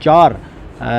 4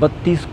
32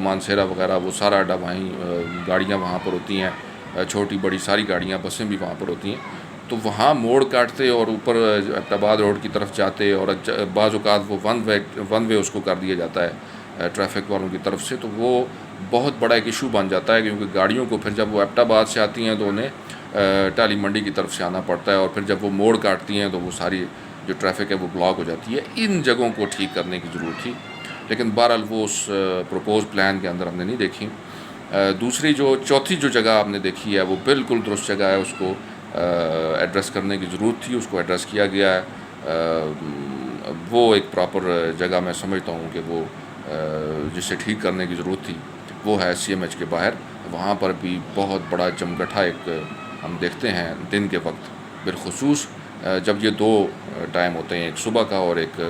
مانسیرا وغیرہ وہ سارا اڈا وہیں گاڑیاں وہاں پر ہوتی ہیں, چھوٹی بڑی ساری گاڑیاں بسیں بھی وہاں پر ہوتی ہیں. تو وہاں موڑ کاٹتے اور اوپر ایبٹ آباد روڈ کی طرف جاتے, اور بعض اوقات وہ ون وے اس کو کر دیا جاتا ہے ٹریفک والوں کی طرف سے, تو وہ بہت بڑا ایک ایشو بن جاتا ہے, کیونکہ گاڑیوں کو پھر جب وہ ایبٹ آباد سے آتی ہیں تو انہیں ٹالی منڈی کی طرف سے آنا پڑتا ہے, اور پھر جب وہ موڑ کاٹتی ہیں تو وہ ساری جو ٹریفک ہے وہ بلاک ہو جاتی ہے. ان جگہوں کو ٹھیک کرنے کی ضرورت تھی, لیکن بہرحال وہ اس پروپوز پلان کے اندر ہم نے نہیں دیکھی. دوسری چوتھی جو جگہ آپ نے دیکھی ہے وہ بالکل درست جگہ ہے, اس کو ایڈریس کرنے کی ضرورت تھی, اس کو ایڈریس کیا گیا ہے. وہ ایک پراپر جگہ میں سمجھتا ہوں کہ وہ جسے ٹھیک کرنے کی ضرورت تھی وہ ہے سی ایم ایچ کے باہر. وہاں پر بھی بہت بڑا جمگٹھا ایک ہم دیکھتے ہیں دن کے وقت, بالخصوص جب یہ دو ٹائم ہوتے ہیں, ایک صبح کا اور ایک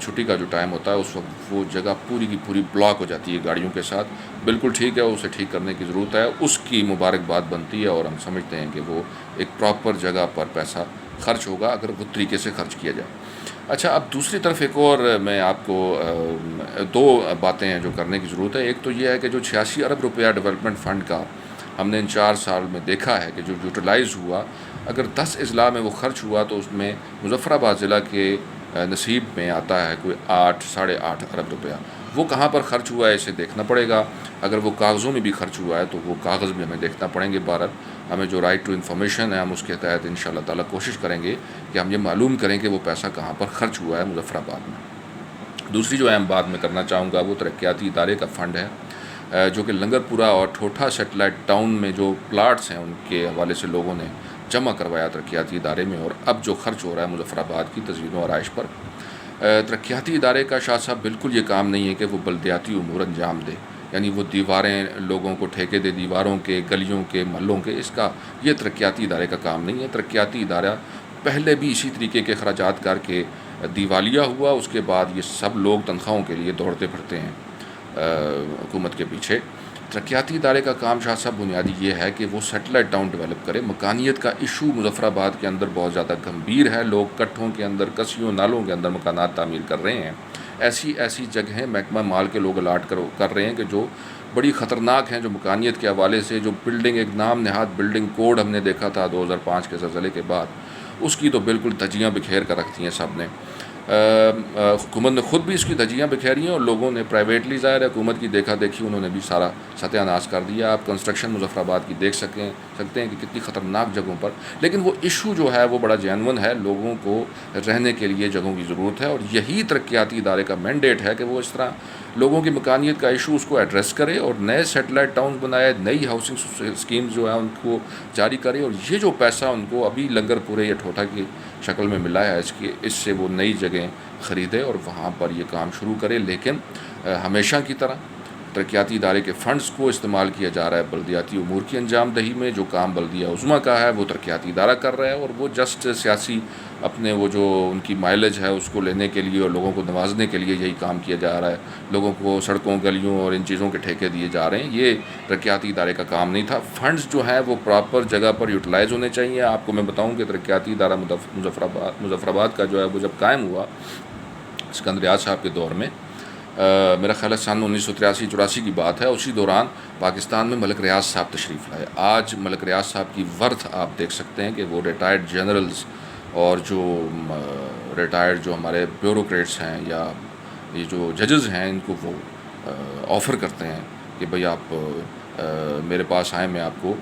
چھٹی کا جو ٹائم ہوتا ہے, اس وقت وہ جگہ پوری کی پوری بلاک ہو جاتی ہے گاڑیوں کے ساتھ. بالکل ٹھیک ہے, اسے ٹھیک کرنے کی ضرورت ہے, اس کی مبارکباد بنتی ہے, اور ہم سمجھتے ہیں کہ وہ ایک پراپر جگہ پر پیسہ خرچ ہوگا اگر وہ طریقے سے خرچ کیا جائے. اچھا, اب دوسری طرف ایک اور میں آپ کو دو باتیں ہیں جو کرنے کی ضرورت ہے. ایک تو یہ ہے کہ جو 86 ارب روپیہ ڈیولپمنٹ فنڈ کا ہم نے ان 4 سال میں دیکھا ہے کہ جو یوٹیلائز ہوا, اگر 10 اضلاع میں وہ خرچ ہوا تو اس میں مظفر آباد ضلع کے نصیب میں آتا ہے کوئی 8-8.5 ارب روپیہ. وہ کہاں پر خرچ ہوا ہے اسے دیکھنا پڑے گا. اگر وہ کاغذوں میں بھی خرچ ہوا ہے تو وہ کاغذ بھی ہمیں دیکھنا پڑیں گے. بہرحال ہمیں جو رائٹ ٹو انفارمیشن ہے ہم اس کے تحت ان شاء اللہ تعالیٰ کوشش کریں گے کہ ہم یہ معلوم کریں کہ وہ پیسہ کہاں پر خرچ ہوا ہے مظفر آباد میں. دوسری جو اہم بات میں کرنا چاہوں گا وہ ترقیاتی ادارے کا فنڈ ہے, جو کہ لنگر پورہ اور ٹھوٹھا سیٹلائٹ ٹاؤن میں جو پلاٹس ہیں ان کے حوالے سے لوگوں نے جمع کروایا ترقیاتی ادارے میں, اور اب جو خرچ ہو رہا ہے مظفر آباد کی تزئین و آرائش پر. ترقیاتی ادارے کا شاہ صاحب بالکل یہ کام نہیں ہے کہ وہ بلدیاتی امور انجام دے, یعنی وہ دیواریں لوگوں کو ٹھیکے دے, دیواروں کے, گلیوں کے, محلوں کے. اس کا یہ ترقیاتی ادارے کا کام نہیں ہے. ترقیاتی ادارہ پہلے بھی اسی طریقے کے اخراجات کر کے دیوالیہ ہوا, اس کے بعد یہ سب لوگ تنخواہوں کے لیے دوڑتے پھرتے ہیں حکومت کے پیچھے. ترقیاتی ادارے کا کام شاہ صاحب بنیادی یہ ہے کہ وہ سیٹلائٹ ٹاؤن ڈیولپ کرے. مکانیت کا ایشو مظفر آباد کے اندر بہت زیادہ گمبھیر ہے. لوگ کٹھوں کے اندر, کسیوں, نالوں کے اندر مکانات تعمیر کر رہے ہیں. ایسی جگہیں محکمہ مال کے لوگ الاٹ کر رہے ہیں کہ جو بڑی خطرناک ہیں, جو مکانیت کے حوالے سے جو بلڈنگ, ایک نام نہاد بلڈنگ کوڈ ہم نے دیکھا تھا 2005 کے زلزلے کے بعد, اس کی تو بالکل دھجیاں بکھیر کر رکھتی ہیں سب نے. حکومت نے خود بھی اس کی دھجیاں بکھیری ہیں, اور لوگوں نے پرائیویٹلی, ظاہر ہے حکومت کی دیکھا دیکھی, انہوں نے بھی سارا ستیہ ناش کر دیا. آپ کنسٹرکشن مظفر آباد کی دیکھ سکتے ہیں کہ کتنی خطرناک جگہوں پر. لیکن وہ ایشو جو ہے وہ بڑا جینون ہے, لوگوں کو رہنے کے لیے جگہوں کی ضرورت ہے, اور یہی ترقیاتی ادارے کا مینڈیٹ ہے کہ وہ اس طرح لوگوں کی مکانیت کا ایشو اس کو ایڈریس کرے, اور نئے سیٹلائٹ ٹاؤنز بنائے, نئی ہاؤسنگ اسکیمز جو ہیں ان کو جاری کرے. اور یہ جو پیسہ ان کو ابھی لنگر پورے یا ٹھوٹا کی شکل میں ملا ہے, اس سے وہ نئی جگہیں خریدے اور وہاں پر یہ کام شروع کرے. لیکن ہمیشہ کی طرح ترقیاتی ادارے کے فنڈز کو استعمال کیا جا رہا ہے بلدیاتی امور کی انجام دہی میں. جو کام بلدیہ عظمیٰ کا ہے وہ ترقیاتی ادارہ کر رہا ہے, اور وہ جسٹ سیاسی اپنے وہ جو ان کی مائلیج ہے اس کو لینے کے لیے اور لوگوں کو نوازنے کے لیے یہی کام کیا جا رہا ہے. لوگوں کو سڑکوں, گلیوں اور ان چیزوں کے ٹھیکے دیے جا رہے ہیں. یہ ترقیاتی ادارے کا کام نہیں تھا. فنڈز جو ہیں وہ پراپر جگہ پر یوٹیلائز ہونے چاہیے. آپ کو میں بتاؤں کہ ترقیاتی ادارہ مظفر آباد کا جو ہے وہ جب قائم ہوا سکندر ریاض صاحب کے دور میں, میرا خیال ہے سن 1983-84 کی بات ہے, اسی دوران پاکستان میں ملک ریاض صاحب تشریف لائے. آج ملک ریاض صاحب کی ورتھ آپ دیکھ سکتے ہیں کہ وہ ریٹائرڈ جنرلز اور جو ریٹائرڈ جو ہمارے بیوروکریٹس ہیں یا یہ جو ججز ہیں, ان کو وہ آفر کرتے ہیں کہ بھئی آپ میرے پاس آئیں, میں آپ کو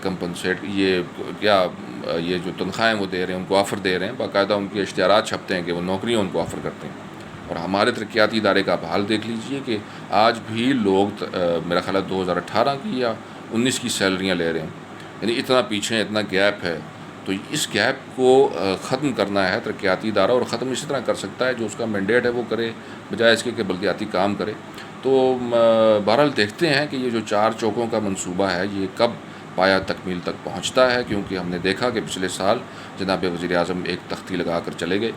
کمپنسیٹ یہ جو تنخواہیں وہ دے رہے ہیں ان کو آفر دے رہے ہیں. باقاعدہ ان کے اشتہارات چھپتے ہیں کہ وہ نوکریاں ان کو آفر کرتے ہیں. اور ہمارے ترقیاتی ادارے کا آپ حال دیکھ لیجئے کہ آج بھی لوگ میرا خیال ہے 2018 کی یا 19 کی سیلریاں لے رہے ہیں. یعنی اتنا پیچھے, اتنا گیپ ہے. تو اس گیپ کو ختم کرنا ہے ترقیاتی ادارہ, اور ختم اسی طرح کر سکتا ہے جو اس کا مینڈیٹ ہے وہ کرے, بجائے اس کے کہ بلدیاتی کام کرے. تو بہرحال دیکھتے ہیں کہ یہ جو 4 چوکوں کا منصوبہ ہے یہ کب پایا تکمیل تک پہنچتا ہے, کیونکہ ہم نے دیکھا کہ پچھلے سال جناب وزیر اعظم ایک تختی لگا کر چلے گئے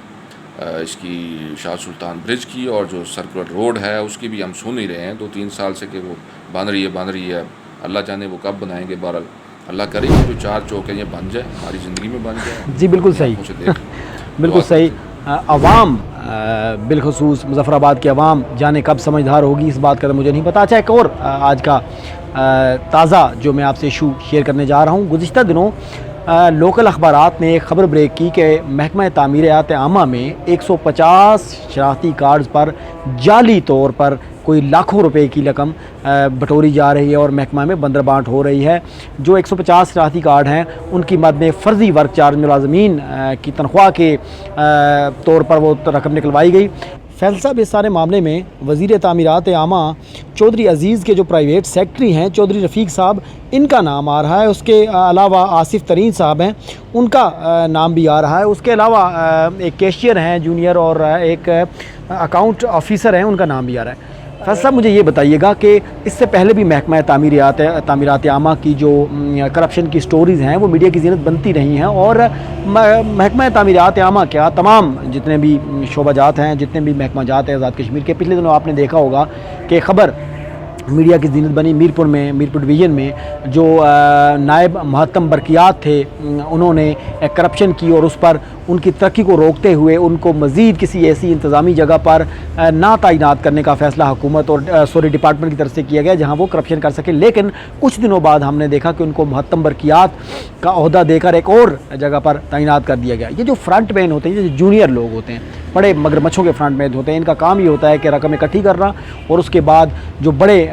اس کی شاہ سلطان برج کی, اور جو سرکولر روڈ ہے اس کی بھی ہم سن ہی رہے ہیں 2-3 سال سے کہ وہ بن رہی ہے. اللہ جانے وہ کب بنائیں گے. بہرحال اللہ کرے کہ جو 4 چوک ہیں یہ بن جائے, ہماری زندگی میں بن جائے. جی بالکل صحیح, بالکل صحیح. عوام بالخصوص مظفرآباد کی عوام جانے کب سمجھدار ہوگی اس بات کا تو مجھے نہیں پتہ. اچھا، ایک اور آج کا تازہ جو میں آپ سے ایشو شیئر کرنے جا رہا ہوں. گزشتہ دنوں لوکل اخبارات نے ایک خبر بریک کی کہ محکمہ تعمیرات عامہ میں 150 شناختی کارڈز پر جعلی طور پر کوئی لاکھوں روپے کی رقم بٹوری جا رہی ہے اور محکمہ میں بندر بانٹ ہو رہی ہے. جو 150 شناختی کارڈ ہیں ان کی مد میں فرضی ورک چارج ملازمین کی تنخواہ کے طور پر وہ رقم نکلوائی گئی. فیصل صاحب، اس سارے معاملے میں وزیر تعمیرات عامہ چودھری عزیز کے جو پرائیویٹ سیکٹری ہیں چودھری رفیق صاحب، ان کا نام آ رہا ہے. اس کے علاوہ آصف ترین صاحب ہیں، ان کا نام بھی آ رہا ہے. اس کے علاوہ ایک کیشیئر ہیں جونیئر اور ایک اکاؤنٹ آفیسر ہیں، ان کا نام بھی آ رہا ہے. فیصل صاحب، مجھے یہ بتائیے گا کہ اس سے پہلے بھی محکمہ تعمیرات عامہ کی جو کرپشن کی سٹوریز ہیں وہ میڈیا کی زینت بنتی رہی ہیں، اور محکمہ تعمیرات عامہ کیا تمام جتنے بھی شعبہ جات ہیں، جتنے بھی محکمہ جات ہیں آزاد کشمیر کے، پچھلے دنوں آپ نے دیکھا ہوگا کہ خبر میڈیا کی زینت بنی میرپور ڈویژن میں جو نائب محتم برقیات تھے، انہوں نے کرپشن کی اور اس پر ان کی ترقی کو روکتے ہوئے ان کو مزید کسی ایسی انتظامی جگہ پر نہ تعینات کرنے کا فیصلہ حکومت اور ڈپارٹمنٹ کی طرف سے کیا گیا جہاں وہ کرپشن کر سکے. لیکن کچھ دنوں بعد ہم نے دیکھا کہ ان کو محتم برقیات کا عہدہ دے کر ایک اور جگہ پر تعینات کر دیا گیا. یہ جو فرنٹ مین ہوتے ہیں، جو جونیئر لوگ ہوتے ہیں، بڑے مگرمچھوں کے فرنٹ مین ہوتے ہیں، ان کا کام یہ ہوتا ہے کہ رقم اکٹھی کرنا اور اس کے بعد جو بڑے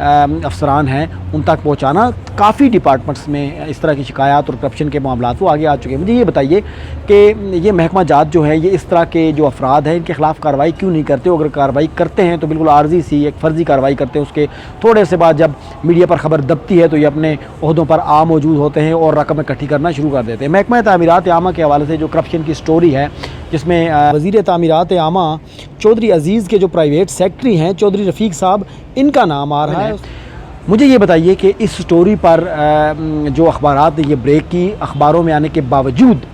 افسران ہیں ان تک پہنچانا. کافی ڈپارٹمنٹس میں اس طرح کی شکایات اور کرپشن کے معاملات وہ آگے آ چکے ہیں. مجھے یہ بتائیے کہ یہ محکمہ جات جو ہے، یہ اس طرح کے جو افراد ہیں ان کے خلاف کارروائی کیوں نہیں کرتے؟ اگر کارروائی کرتے ہیں تو بالکل عارضی سی ایک فرضی کارروائی کرتے ہیں، اس کے تھوڑے سے بعد جب میڈیا پر خبر دبتی ہے تو یہ اپنے عہدوں پر موجود ہوتے ہیں اور رقم اکٹھی کرنا شروع کر دیتے ہیں. محکمہ تعمیرات عامہ کے حوالے سے جو کرپشن کی سٹوری ہے، جس میں وزیر تعمیرات عامہ چودھری عزیز کے جو پرائیویٹ سیکٹری ہیں چودھری رفیق صاحب، ان کا نام آ رہا ہے. مجھے یہ بتائیے کہ اس سٹوری پر جو اخبارات نے یہ بریک کی، اخباروں میں آنے کے باوجود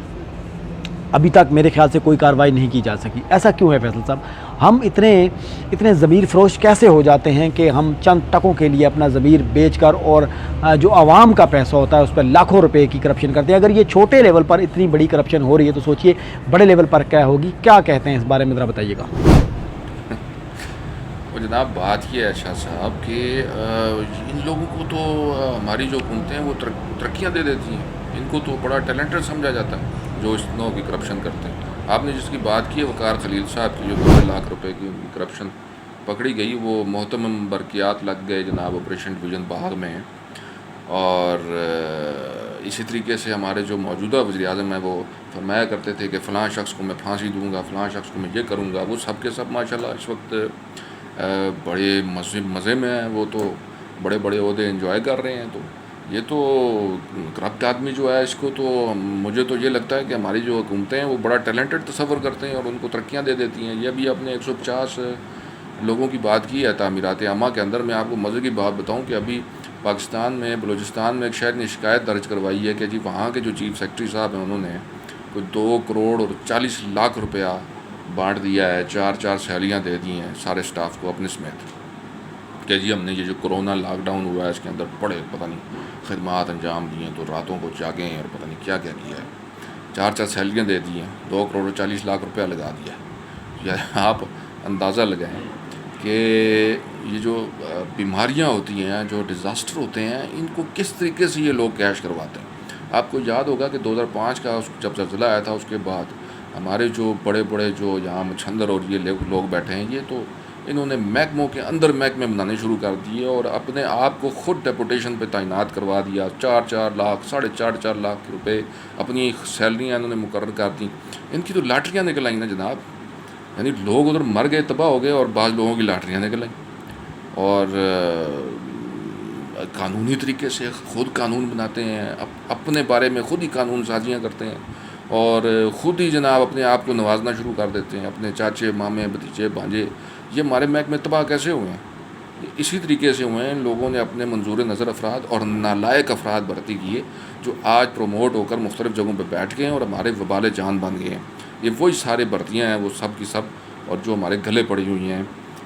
ابھی تک میرے خیال سے کوئی کارروائی نہیں کی جا سکی. ایسا کیوں ہے فیصل صاحب؟ ہم اتنے ضمیر فروش کیسے ہو جاتے ہیں کہ ہم چند ٹکوں کے لیے اپنا ضمیر بیچ کر اور جو عوام کا پیسہ ہوتا ہے اس پر لاکھوں روپے کی کرپشن کرتے ہیں؟ اگر یہ چھوٹے لیول پر اتنی بڑی کرپشن ہو رہی ہے تو سوچئے بڑے لیول پر کیا ہوگی. کیا کہتے ہیں اس بارے میں ذرا بتائیے گا. جناب، بات یہ ہے شاہ صاحب کہ ان لوگوں کو تو ہماری جو حکومتیں ہیں وہ ترقیاں دے دیتی ہیں. ان کو تو بڑا ٹیلنٹڈ سمجھا جاتا ہے جو اس نوع کی کرپشن کرتے ہیں. آپ نے جس کی بات کی ہے وقار خلیل صاحب کی، جو 2 لاکھ روپے کی کرپشن پکڑی گئی، وہ محتمم برقیات لگ گئے جناب آپریشن ڈویژن باغ میں. اور اسی طریقے سے ہمارے جو موجودہ وزیر اعظم ہیں وہ فرمایا کرتے تھے کہ فلاں شخص کو میں پھانسی دوں گا، فلاں شخص کو میں یہ کروں گا. وہ سب کے سب ماشاءاللہ اس وقت بڑے مزے میں ہیں، وہ تو بڑے بڑے عہدے انجوائے کر رہے ہیں. تو یہ تو کرپٹ آدمی جو ہے، اس کو تو مجھے تو یہ لگتا ہے کہ ہماری جو حکومتیں ہیں وہ بڑا ٹیلنٹڈ تصور کرتے ہیں اور ان کو ترقیاں دے دیتی ہیں. یہ ابھی اپنے 150 لوگوں کی بات کی ہے تعمیرات عامہ کے اندر. میں آپ کو مزے کی بات بتاؤں کہ ابھی پاکستان میں بلوچستان میں ایک شہر نے شکایت درج کروائی ہے کہ جی وہاں کے جو چیف سیکرٹری صاحب ہیں انہوں نے کوئی 2 کروڑ اور 40 لاکھ روپیہ بانٹ دیا ہے، 4 سیلیاں دے دی ہیں سارے سٹاف کو اپنے سمیت کہ جی ہم نے یہ جو کرونا لاک ڈاؤن ہوا ہے اس کے اندر بڑے پتہ نہیں خدمات انجام دی ہیں، تو راتوں کو جاگے ہیں اور پتہ نہیں کیا کیا کیا ہے. 4 سیلیاں دے دی ہیں، 2 کروڑ اور 40 لاکھ روپیہ لگا دیا ہے. یا آپ اندازہ لگائیں کہ یہ جو بیماریاں ہوتی ہیں، جو ڈیزاسٹر ہوتے ہیں، ان کو کس طریقے سے یہ لوگ کیش کرواتے ہیں. آپ کو یاد ہوگا کہ 2005 کا جب زلزلہ آیا تھا، اس کے بعد ہمارے جو بڑے بڑے جو یہاں مچھندر اور یہ لوگ بیٹھے ہیں، یہ تو انہوں نے محکموں کے اندر محکمے بنانے شروع کر دیے اور اپنے آپ کو خود ڈیپوٹیشن پہ تعینات کروا دیا. 4 لاکھ 4.5 لاکھ روپے اپنی سیلریاں انہوں نے مقرر کر دیں. ان کی تو لاٹریاں نکل آئیں نا جناب، یعنی لوگ ادھر مر گئے، تباہ ہو گئے، اور بعض لوگوں کی لاٹریاں نکل آئیں. اور قانونی طریقے سے خود قانون بناتے ہیں، اپنے بارے میں خود ہی قانون سازیاں کرتے ہیں اور خود ہی جناب اپنے آپ کو نوازنا شروع کر دیتے ہیں، اپنے چاچے مامے بھتیجے بھانجے. یہ ہمارے محکمے تباہ کیسے ہوئے ہیں؟ اسی طریقے سے ہوئے ہیں. لوگوں نے اپنے منظور نظر افراد اور نالائق افراد بھرتی کیے جو آج پروموٹ ہو کر مختلف جگہوں پہ بیٹھ گئے ہیں اور ہمارے وبال جان بن گئے ہیں. یہ وہی سارے بھرتیاں ہیں، وہ سب کی سب، اور جو ہمارے گلے پڑی ہوئی ہیں.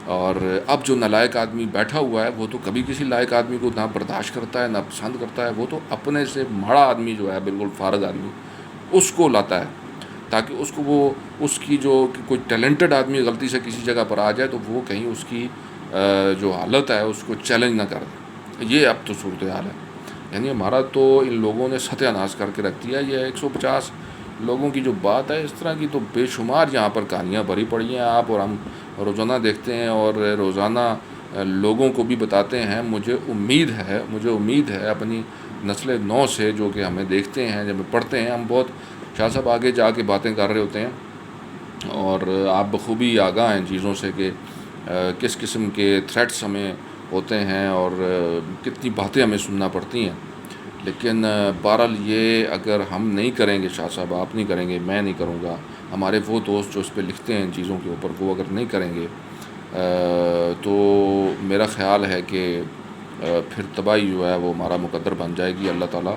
اور اب جو نالائق آدمی بیٹھا ہوا ہے وہ تو کبھی کسی لائق آدمی کو نہ برداشت کرتا ہے نہ پسند کرتا ہے. وہ تو اپنے سے ماڑا آدمی جو ہے، بالکل فارغ آدمی، اس کو لاتا ہے تاکہ اس کو وہ اس کی جو کوئی ٹیلنٹڈ آدمی غلطی سے کسی جگہ پر آ جائے تو وہ کہیں اس کی جو حالت ہے اس کو چیلنج نہ کر دے. یہ اب تو صورتحال ہے. یعنی ہمارا تو ان لوگوں نے ستیہ ناش کر کے رکھ دیا. یہ 150 لوگوں کی جو بات ہے اس طرح کی تو بے شمار یہاں پر کہانیاں بھری پڑی ہیں. آپ اور ہم روزانہ دیکھتے ہیں اور روزانہ لوگوں کو بھی بتاتے ہیں. مجھے امید ہے اپنی نسل نو سے جو کہ ہمیں دیکھتے ہیں جب پڑھتے ہیں. ہم بہت شاہ صاحب آگے جا کے باتیں کر رہے ہوتے ہیں اور آپ بخوبی آگاہ ہیں چیزوں سے کہ کس قسم کے تھریٹس ہمیں ہوتے ہیں اور کتنی باتیں ہمیں سننا پڑتی ہیں. لیکن بہرحال یہ اگر ہم نہیں کریں گے شاہ صاحب، آپ نہیں کریں گے، میں نہیں کروں گا، ہمارے وہ دوست جو اس پہ لکھتے ہیں چیزوں کے اوپر وہ اگر نہیں کریں گے تو میرا خیال ہے کہ پھر تباہی جو ہے وہ ہمارا مقدر بن جائے گی. اللہ تعالیٰ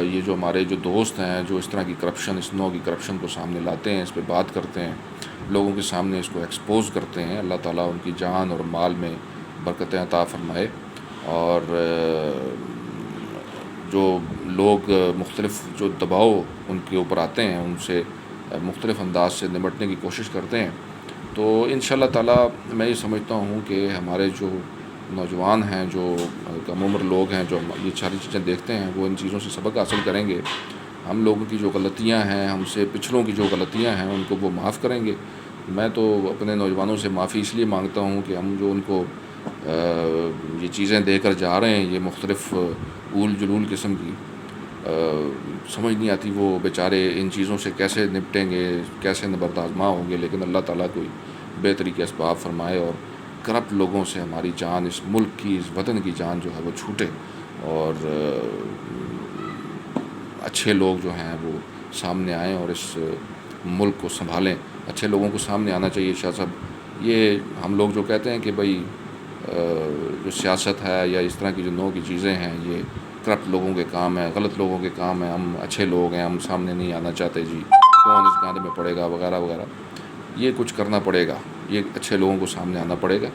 یہ جو ہمارے جو دوست ہیں جو اس طرح کی کرپشن، اس نوع کی کرپشن کو سامنے لاتے ہیں، اس پہ بات کرتے ہیں، لوگوں کے سامنے اس کو ایکسپوز کرتے ہیں، اللہ تعالیٰ ان کی جان اور مال میں برکتیں عطا فرمائے. اور جو لوگ مختلف جو دباؤ ان کے اوپر آتے ہیں ان سے مختلف انداز سے نمٹنے کی کوشش کرتے ہیں. تو انشاءاللہ تعالیٰ میں یہ سمجھتا ہوں کہ ہمارے جو نوجوان ہیں، جو کم عمر لوگ ہیں، جو یہ ساری چیزیں دیکھتے ہیں، وہ ان چیزوں سے سبق حاصل کریں گے. ہم لوگوں کی جو غلطیاں ہیں، ہم سے پچھلوں کی جو غلطیاں ہیں ان کو وہ معاف کریں گے. میں تو اپنے نوجوانوں سے معافی اس لیے مانگتا ہوں کہ ہم جو ان کو یہ چیزیں دے کر جا رہے ہیں، یہ مختلف اول جلول قسم کی، سمجھ نہیں آتی وہ بیچارے ان چیزوں سے کیسے نپٹیں گے، کیسے نبرد آزما ہوں گے. لیکن اللہ تعالیٰ کوئی بہتری کے اسباب فرمائے اور کرپٹ لوگوں سے ہماری جان، اس ملک کی، اس وطن کی جان جو ہے وہ چھوٹے اور اچھے لوگ جو ہیں وہ سامنے آئیں اور اس ملک کو سنبھالیں. اچھے لوگوں کو سامنے آنا چاہیے شاہ صاحب. یہ ہم لوگ جو کہتے ہیں کہ بھائی جو سیاست ہے یا اس طرح کی جو نوع کی چیزیں ہیں یہ کرپٹ لوگوں کے کام ہیں، غلط لوگوں کے کام ہیں، ہم اچھے لوگ ہیں، ہم سامنے نہیں آنا چاہتے، جی کون اس گانے میں پڑے گا وغیرہ وغیرہ. یہ کچھ کرنا پڑے گا، یہ اچھے لوگوں کو سامنے آنا پڑے گا.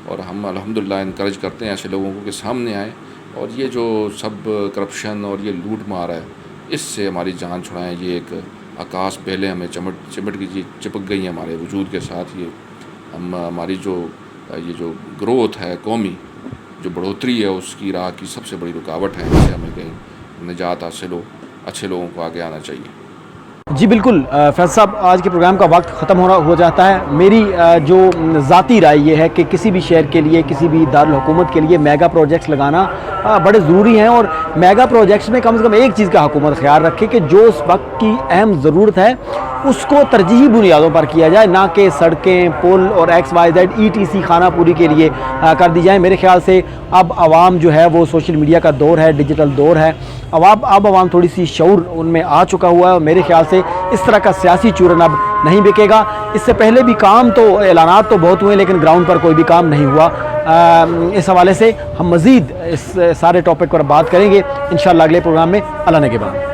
اور ہم الحمدللہ انکریج کرتے ہیں ایسے لوگوں کو کہ سامنے آئیں اور یہ جو سب کرپشن اور یہ لوٹ مار ہے اس سے ہماری جان چھڑائیں. یہ ایک آکاش پہلے ہمیں چمٹ کی چپک گئی ہیں ہمارے وجود کے ساتھ. یہ ہماری جو یہ جو گروتھ ہے قومی، جو بڑھوتری ہے اس کی راہ کی سب سے بڑی رکاوٹ ہے. اس سے ہمیں کہیں نجات حاصل ہو، اچھے لوگوں کو آگے آنا چاہیے. جی بالکل فیض صاحب، آج کے پروگرام کا وقت ختم ہو جاتا ہے. میری جو ذاتی رائے یہ ہے کہ کسی بھی شہر کے لیے، کسی بھی دارالحکومت کے لیے میگا پروجیکٹس لگانا بڑے ضروری ہیں. اور میگا پروجیکٹس میں کم سے کم ایک چیز کا حکومت خیال رکھے کہ جو اس وقت کی اہم ضرورت ہے اس کو ترجیحی بنیادوں پر کیا جائے، نہ کہ سڑکیں، پل اور XYZ ETC خانہ پوری کے لیے کر دی جائیں. میرے خیال سے اب عوام جو ہے وہ سوشل میڈیا کا دور ہے، ڈیجیٹل دور ہے، اب عوام تھوڑی سی شعور ان میں آ چکا ہوا ہے. اور میرے خیال سے اس طرح کا سیاسی چورن اب نہیں بکے گا. اس سے پہلے بھی کام تو، اعلانات تو بہت ہوئے لیکن گراؤنڈ پر کوئی بھی کام نہیں ہوا. اس حوالے سے ہم مزید اس سارے ٹاپک پر بات کریں گے انشاءاللہ اگلے پروگرام میں. اللہ نگہبان.